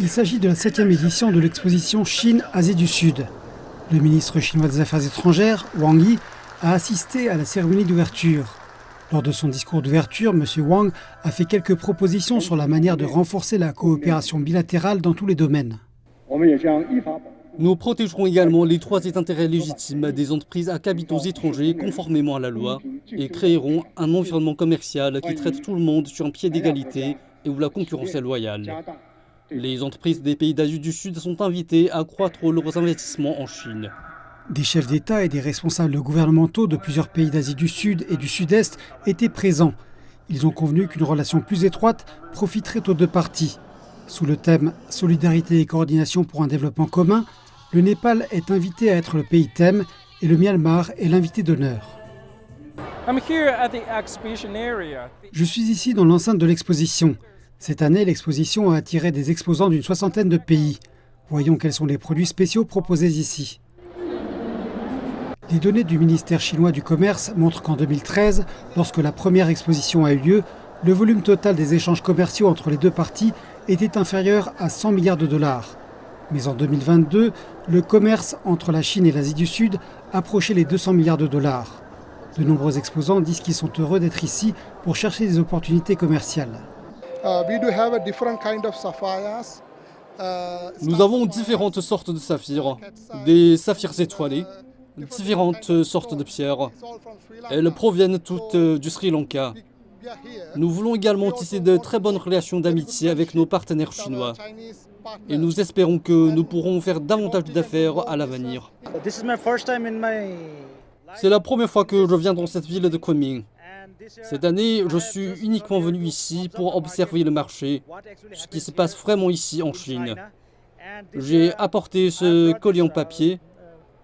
Il s'agit de la 7e édition de l'exposition Chine-Asie du Sud. Le ministre chinois des Affaires étrangères, Wang Yi, a assisté à la cérémonie d'ouverture. Lors de son discours d'ouverture, M. Wang a fait quelques propositions sur la manière de renforcer la coopération bilatérale dans tous les domaines. Nous protégerons également les droits et intérêts légitimes des entreprises à capitaux étrangers conformément à la loi et créerons un environnement commercial qui traite tout le monde sur un pied d'égalité et où la concurrence est loyale. Les entreprises des pays d'Asie du Sud sont invitées à accroître leurs investissements en Chine. Des chefs d'État et des responsables gouvernementaux de plusieurs pays d'Asie du Sud et du Sud-Est étaient présents. Ils ont convenu qu'une relation plus étroite profiterait aux deux parties. Sous le thème « Solidarité et coordination pour un développement commun », le Népal est invité à être le pays thème et le Myanmar est l'invité d'honneur. Je suis ici dans l'enceinte de l'exposition. Cette année, l'exposition a attiré des exposants d'une 60aine de pays. Voyons quels sont les produits spéciaux proposés ici. Les données du ministère chinois du Commerce montrent qu'en 2013, lorsque la première exposition a eu lieu, le volume total des échanges commerciaux entre les deux parties était inférieur à 100 milliards de dollars. Mais en 2022, le commerce entre la Chine et l'Asie du Sud approchait les 200 milliards de dollars. De nombreux exposants disent qu'ils sont heureux d'être ici pour chercher des opportunités commerciales. Nous avons différentes sortes de saphirs, des saphirs étoilés, différentes sortes de pierres. Elles proviennent toutes du Sri Lanka. Nous voulons également tisser de très bonnes relations d'amitié avec nos partenaires chinois. Et nous espérons que nous pourrons faire davantage d'affaires à l'avenir. C'est la première fois que je viens dans cette ville de Kunming. Cette année, je suis uniquement venu ici pour observer le marché, ce qui se passe vraiment ici en Chine. J'ai apporté ce collier en papier,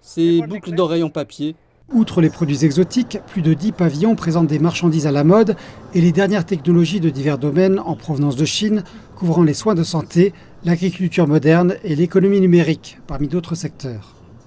ces boucles d'oreilles en papier. Outre les produits exotiques, plus de 10 pavillons présentent des marchandises à la mode et les dernières technologies de divers domaines en provenance de Chine, couvrant les soins de santé, l'agriculture moderne et l'économie numérique, parmi d'autres secteurs.